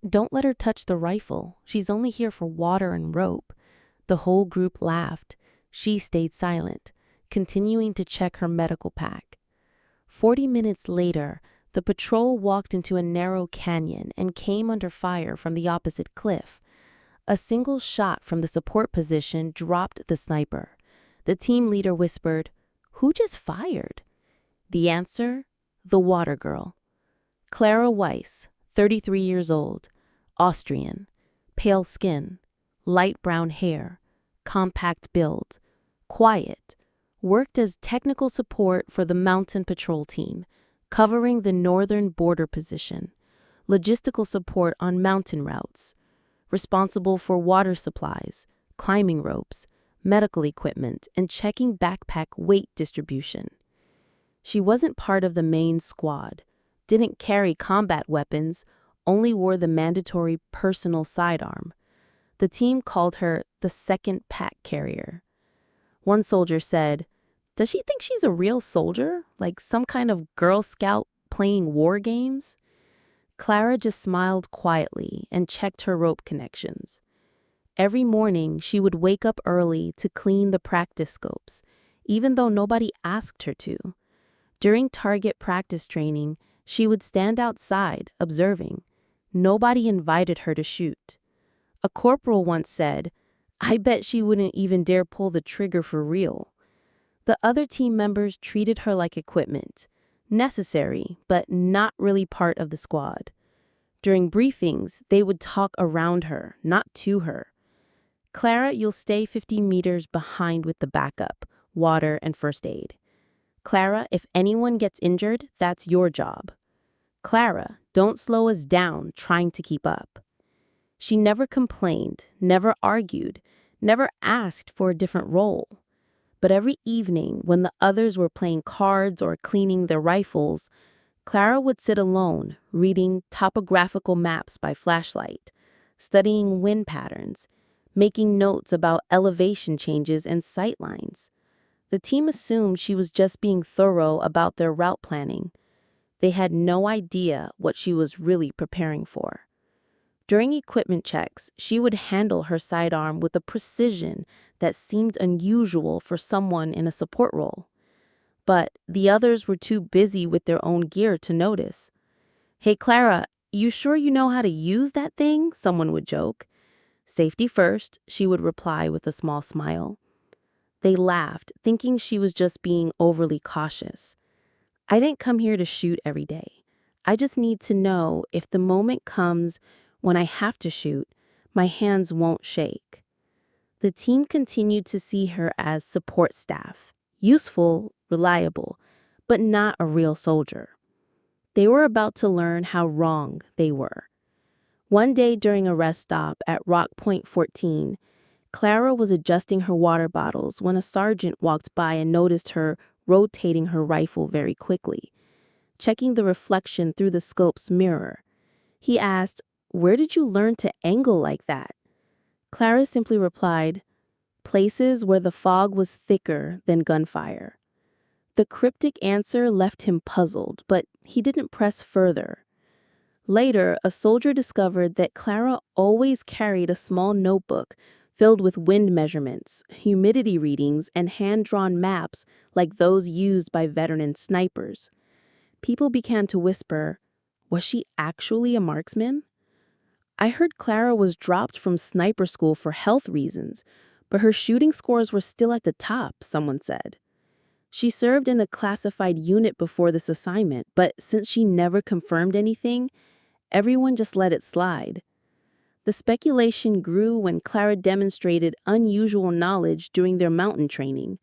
Don't let her touch the rifle. She's only here for water and rope." The whole group laughed. She stayed silent, continuing to check her medical pack. 40 minutes later, the patrol walked into a narrow canyon and came under fire from the opposite cliff. A single shot from the support position dropped the sniper. The team leader whispered, "Who just fired?" The answer? The water girl. Clara Weiss, 33 years old, Austrian, pale skin, light brown hair, compact build, quiet, worked as technical support for the mountain patrol team, covering the northern border position, logistical support on mountain routes, responsible for water supplies, climbing ropes, medical equipment, and checking backpack weight distribution. She wasn't part of the main squad, didn't carry combat weapons, only wore the mandatory personal sidearm. The team called her the second pack carrier. One soldier said, "Does she think she's a real soldier, like some kind of Girl Scout playing war games?" Clara just smiled quietly and checked her rope connections. Every morning, she would wake up early to clean the practice scopes, even though nobody asked her to. During target practice training, she would stand outside, observing. Nobody invited her to shoot. A corporal once said, "I bet she wouldn't even dare pull the trigger for real." The other team members treated her like equipment, necessary, but not really part of the squad. During briefings, they would talk around her, not to her. "Clara, you'll stay 50 meters behind with the backup, water, and first aid. Clara, if anyone gets injured, that's your job. Clara, don't slow us down trying to keep up." She never complained, never argued, never asked for a different role. But every evening, when the others were playing cards or cleaning their rifles, Clara would sit alone, reading topographical maps by flashlight, studying wind patterns, making notes about elevation changes and sight lines. The team assumed she was just being thorough about their route planning. They had no idea what she was really preparing for. During equipment checks, she would handle her sidearm with a precision that seemed unusual for someone in a support role. But the others were too busy with their own gear to notice. "Hey, Clara, you sure you know how to use that thing?" someone would joke. "Safety first," she would reply with a small smile. They laughed, thinking she was just being overly cautious. "I didn't come here to shoot every day. I just need to know if the moment comes when I have to shoot, my hands won't shake." The team continued to see her as support staff, useful, reliable, but not a real soldier. They were about to learn how wrong they were. One day during a rest stop at Rock Point 14, Clara was adjusting her water bottles when a sergeant walked by and noticed her rotating her rifle very quickly, checking the reflection through the scope's mirror. He asked, "Where did you learn to angle like that?" Clara simply replied, "Places where the fog was thicker than gunfire." The cryptic answer left him puzzled, but he didn't press further. Later, a soldier discovered that Clara always carried a small notebook filled with wind measurements, humidity readings, and hand-drawn maps like those used by veteran snipers. People began to whisper, was she actually a marksman? "I heard Clara was dropped from sniper school for health reasons, but her shooting scores were still at the top," someone said. "She served in a classified unit before this assignment, but since she never confirmed anything, everyone just let it slide." The speculation grew when Clara demonstrated unusual knowledge during their mountain training.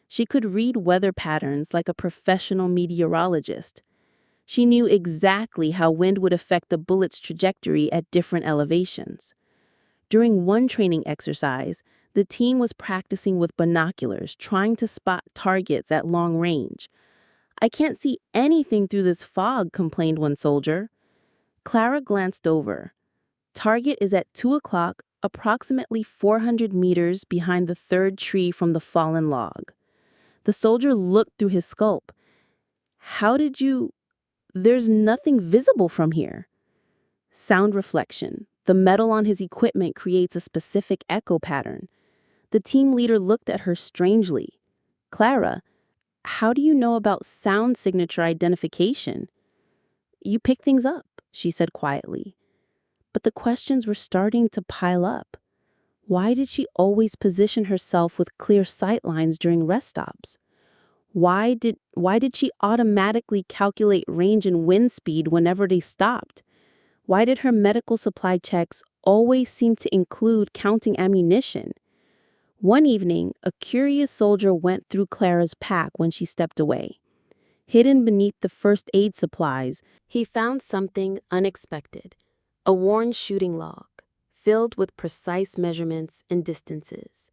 She could read weather patterns like a professional meteorologist. She knew exactly how wind would affect the bullet's trajectory at different elevations. During one training exercise, the team was practicing with binoculars, trying to spot targets at long range. "I can't see anything through this fog," complained one soldier. Clara glanced over. "Target is at 2 o'clock, approximately 400 meters behind the third tree from the fallen log." The soldier looked through his scope. "How did you... There's nothing visible from here." Sound reflection. The metal on his equipment creates a specific echo pattern. The team leader looked at her strangely. Clara, how do you know about sound signature identification? You pick things up, she said quietly. But the questions were starting to pile up. Why did she always position herself with clear sight lines during rest stops? Why did she automatically calculate range and wind speed whenever they stopped? Why did her medical supply checks always seem to include counting ammunition? One evening, a curious soldier went through Clara's pack when she stepped away. Hidden beneath the first aid supplies, he found something unexpected, a worn shooting log, filled with precise measurements and distances.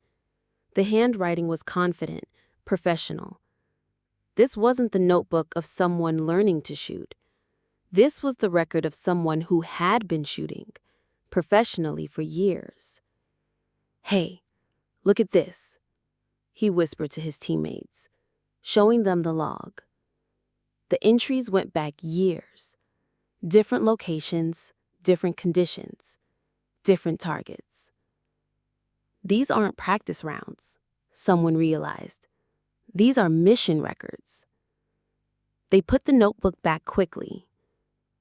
The handwriting was confident, professional. This wasn't the notebook of someone learning to shoot. This was the record of someone who had been shooting, professionally for years. "Hey, look at this," he whispered to his teammates, showing them the log. The entries went back years. Different locations, different conditions, different targets. These aren't practice rounds, someone realized. These are mission records. They put the notebook back quickly.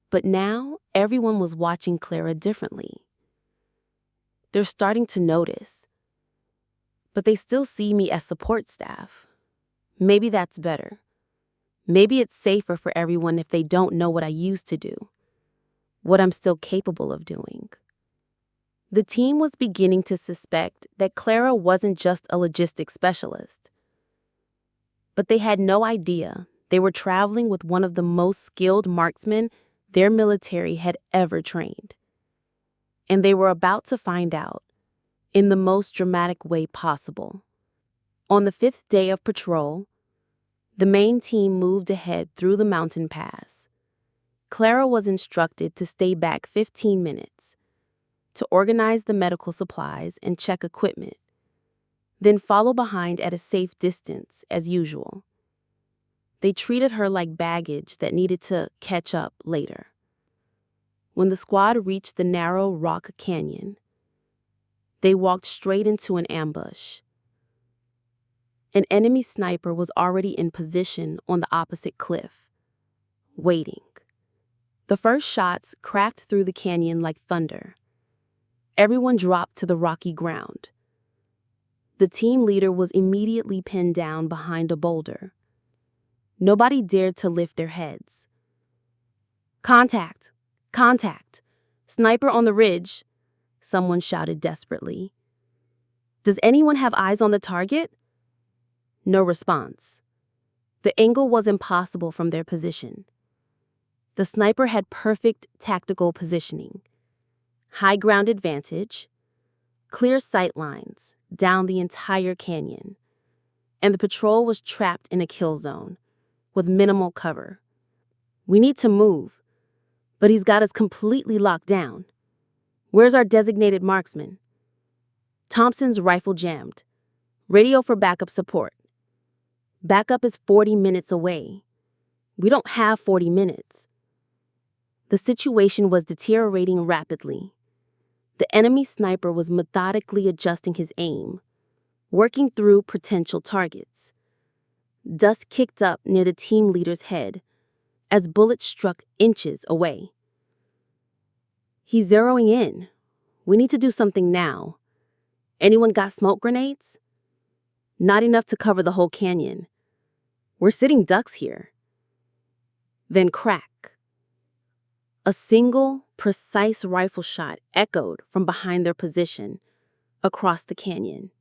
But now, everyone was watching Clara differently. They're starting to notice. But they still see me as support staff. Maybe that's better. Maybe it's safer for everyone if they don't know what I used to do, what I'm still capable of doing. The team was beginning to suspect that Clara wasn't just a logistics specialist. But they had no idea they were traveling with one of the most skilled marksmen their military had ever trained. And they were about to find out in the most dramatic way possible. On the 5th day of patrol, the main team moved ahead through the mountain pass. Clara was instructed to stay back 15 minutes, to organize the medical supplies and check equipment, then follow behind at a safe distance as usual. They treated her like baggage that needed to catch up later. When the squad reached the narrow rock canyon, they walked straight into an ambush. An enemy sniper was already in position on the opposite cliff, waiting. The first shots cracked through the canyon like thunder. Everyone dropped to the rocky ground. The team leader was immediately pinned down behind a boulder. Nobody dared to lift their heads. "Contact! Contact! Sniper on the ridge!" someone shouted desperately. "Does anyone have eyes on the target?" No response. The angle was impossible from their position. The sniper had perfect tactical positioning, high ground advantage, clear sight lines down the entire canyon, and the patrol was trapped in a kill zone with minimal cover. "We need to move, but he's got us completely locked down. Where's our designated marksman?" "Thompson's rifle jammed. Radio for backup support." "Backup is 40 minutes away." "We don't have 40 minutes. The situation was deteriorating rapidly. The enemy sniper was methodically adjusting his aim, working through potential targets. Dust kicked up near the team leader's head as bullets struck inches away. "He's zeroing in. We need to do something now. Anyone got smoke grenades?" "Not enough to cover the whole canyon. We're sitting ducks here." Then crack. A single, precise rifle shot echoed from behind their position across the canyon.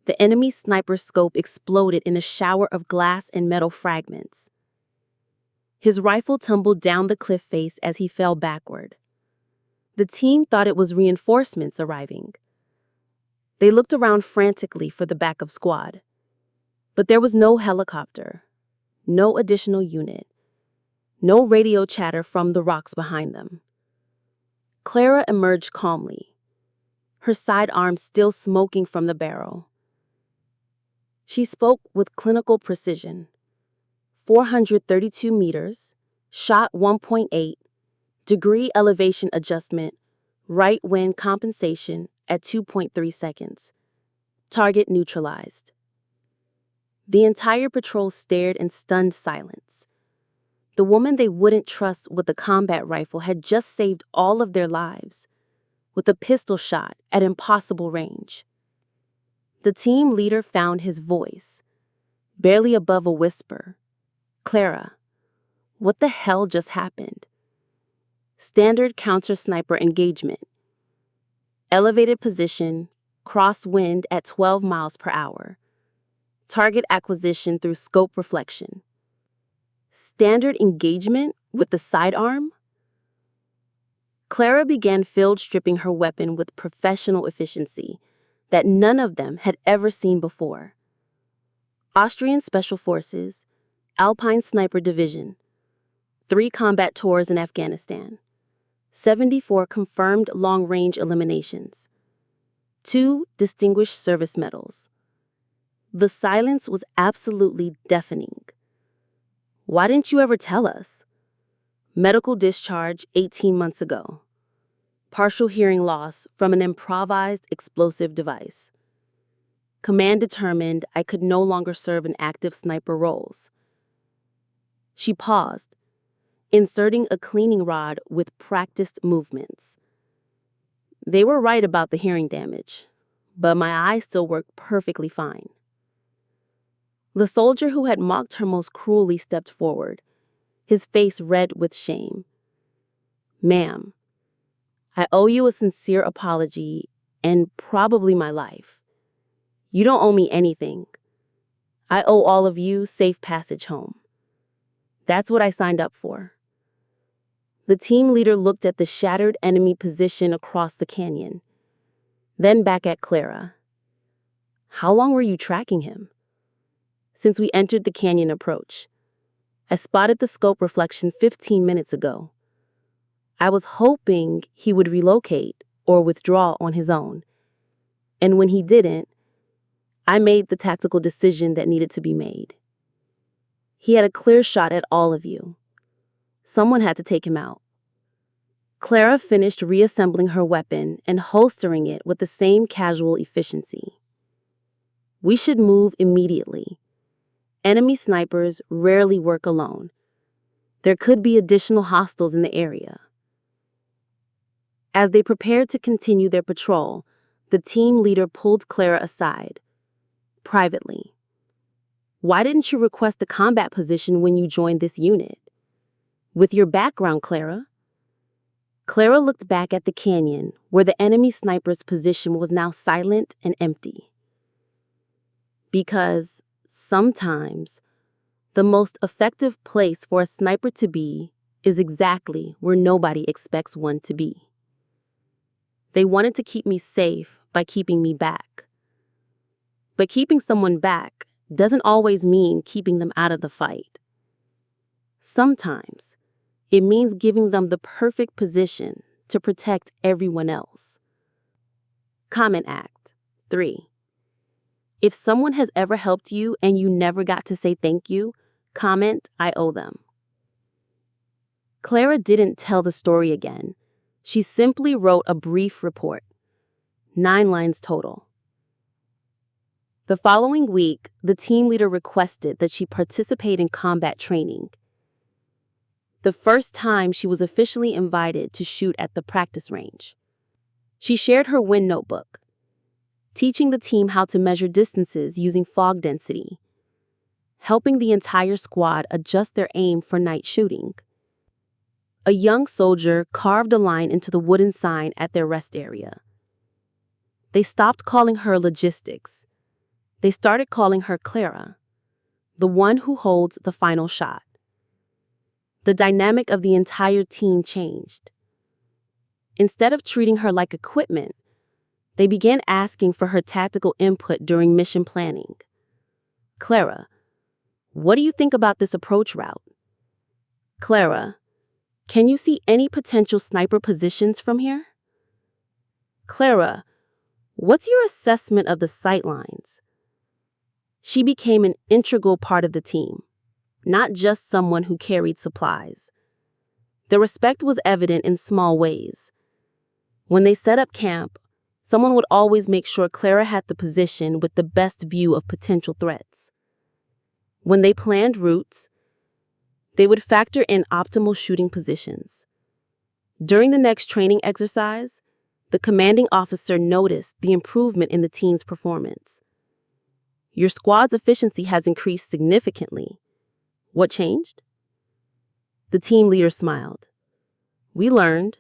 The enemy sniper's scope exploded in a shower of glass and metal fragments. His rifle tumbled down the cliff face as he fell backward. The team thought it was reinforcements arriving. They looked around frantically for the backup squad. But there was no helicopter, no additional unit, no radio chatter from the rocks behind them. Clara emerged calmly, her sidearm still smoking from the barrel. She spoke with clinical precision. 432 meters, shot 1.8, Degree elevation adjustment, right wind compensation at 2.3 seconds. Target neutralized. The entire patrol stared in stunned silence. The woman they wouldn't trust with a combat rifle had just saved all of their lives, with a pistol shot at impossible range. The team leader found his voice, barely above a whisper. "Clara, what the hell just happened?" Standard counter-sniper engagement. Elevated position, crosswind at 12 miles per hour. Target acquisition through scope reflection. Standard engagement with the sidearm? Clara began field stripping her weapon with professional efficiency that none of them had ever seen before. Austrian Special Forces, Alpine Sniper Division, 3 combat tours in Afghanistan, 74 confirmed long-range eliminations, 2 Distinguished Service Medals. The silence was absolutely deafening. "Why didn't you ever tell us?" Medical discharge 18 months ago. Partial hearing loss from an improvised explosive device. Command determined I could no longer serve in active sniper roles. She paused, inserting a cleaning rod with practiced movements. They were right about the hearing damage, but my eyes still worked perfectly fine. The soldier who had mocked her most cruelly stepped forward, his face red with shame. "Ma'am, I owe you a sincere apology and probably my life. You don't owe me anything. I owe all of you safe passage home. That's what I signed up for." The team leader looked at the shattered enemy position across the canyon, then back at Clara. "How long were you tracking him?" "Since we entered the canyon approach. I spotted the scope reflection 15 minutes ago. I was hoping he would relocate or withdraw on his own. And when he didn't, I made the tactical decision that needed to be made. He had a clear shot at all of you. Someone had to take him out." Clara finished reassembling her weapon and holstering it with the same casual efficiency. "We should move immediately. Enemy snipers rarely work alone. There could be additional hostiles in the area." As they prepared to continue their patrol, the team leader pulled Clara aside, privately. "Why didn't you request the combat position when you joined this unit? With your background, Clara?" Clara looked back at the canyon, where the enemy sniper's position was now silent and empty. "Because sometimes the most effective place for a sniper to be is exactly where nobody expects one to be. They wanted to keep me safe by keeping me back. But keeping someone back doesn't always mean keeping them out of the fight. Sometimes it means giving them the perfect position to protect everyone else." Comment Act 3. If someone has ever helped you and you never got to say thank you, comment "I owe them." Clara didn't tell the story again. She simply wrote a brief report. 9 lines total. The following week, the team leader requested that she participate in combat training. The first time she was officially invited to shoot at the practice range. She shared her win notebook, teaching the team how to measure distances using fog density, helping the entire squad adjust their aim for night shooting. A young soldier carved a line into the wooden sign at their rest area. They stopped calling her logistics. They started calling her Clara, the one who holds the final shot. The dynamic of the entire team changed. Instead of treating her like equipment, they began asking for her tactical input during mission planning. "Clara, what do you think about this approach route?" "Clara, can you see any potential sniper positions from here?" "Clara, what's your assessment of the sight lines?" She became an integral part of the team, not just someone who carried supplies. The respect was evident in small ways. When they set up camp, someone would always make sure Clara had the position with the best view of potential threats. When they planned routes, they would factor in optimal shooting positions. During the next training exercise, the commanding officer noticed the improvement in the team's performance. Your squad's efficiency has increased significantly. What changed? The team leader smiled. We learned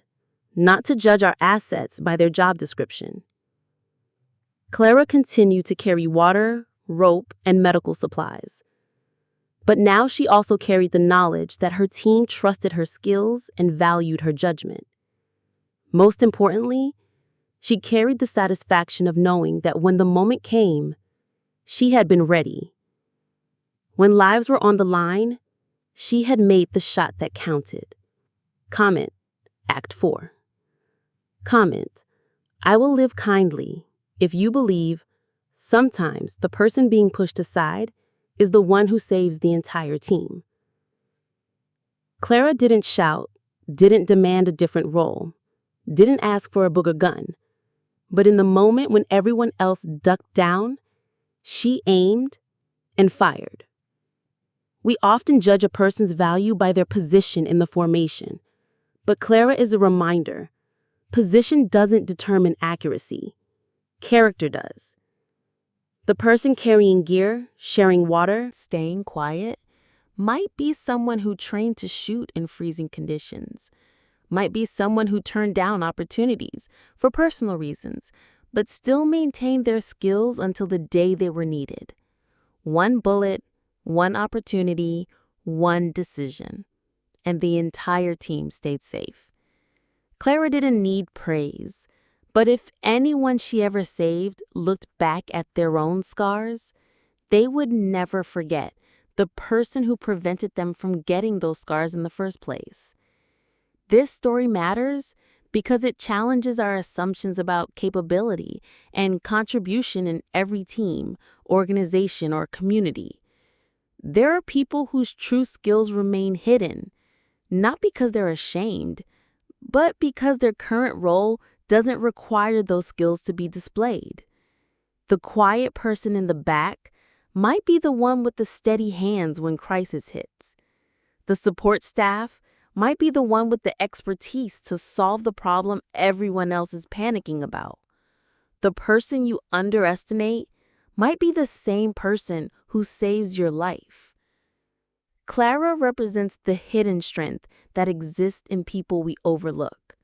not to judge our assets by their job description. Clara continued to carry water, rope, and medical supplies. But now she also carried the knowledge that her team trusted her skills and valued her judgment. Most importantly, she carried the satisfaction of knowing that when the moment came, she had been ready. When lives were on the line, she had made the shot that counted. Comment, Act 4. Comment, I will live kindly if you believe sometimes the person being pushed aside is the one who saves the entire team. Clara didn't shout, didn't demand a different role, didn't ask for a booger gun. But in the moment when everyone else ducked down, she aimed and fired. We often judge a person's value by their position in the formation, but Clara is a reminder. Position doesn't determine accuracy. Character does. The person carrying gear, sharing water, Staying quiet might be someone who trained to shoot in freezing conditions, might be someone who turned down opportunities for personal reasons, but still maintained their skills until the day they were needed. One bullet, one opportunity, one decision, and the entire team stayed safe. Clara didn't need praise, but if anyone she ever saved looked back at their own scars, they would never forget the person who prevented them from getting those scars in the first place. This story matters because it challenges our assumptions about capability and contribution in every team, organization, or community. There are people whose true skills remain hidden, not because they're ashamed, but because their current role doesn't require those skills to be displayed. The quiet person in the back might be the one with the steady hands when crisis hits. The support staff might be the one with the expertise to solve the problem everyone else is panicking about. The person you underestimate might be the same person who saves your life. Clara represents the hidden strength that exists in people we overlook.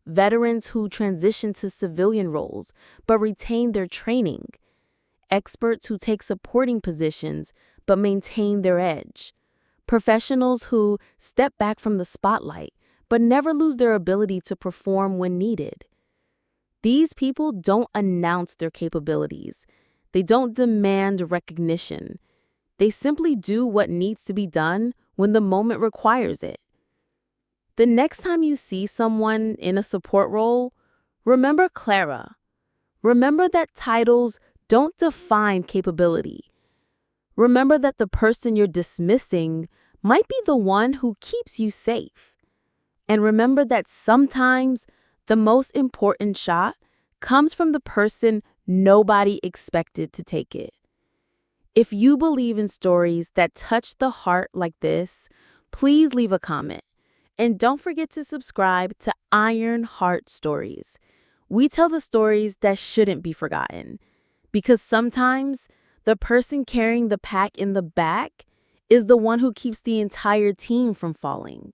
Veterans who transition to civilian roles but retain their training. Experts who take supporting positions but maintain their edge. Professionals who step back from the spotlight but never lose their ability to perform when needed. These people don't announce their capabilities. They don't demand recognition. They simply do what needs to be done when the moment requires it. The next time you see someone in a support role, remember Clara. Remember that titles don't define capability. Remember that the person you're dismissing might be the one who keeps you safe. And remember that sometimes the most important shot comes from the person nobody expected to take it. If you believe in stories that touch the heart like this, please leave a comment. And don't forget to subscribe to Iron Heart Stories. We tell the stories that shouldn't be forgotten. Because sometimes the person carrying the pack in the back is the one who keeps the entire team from falling.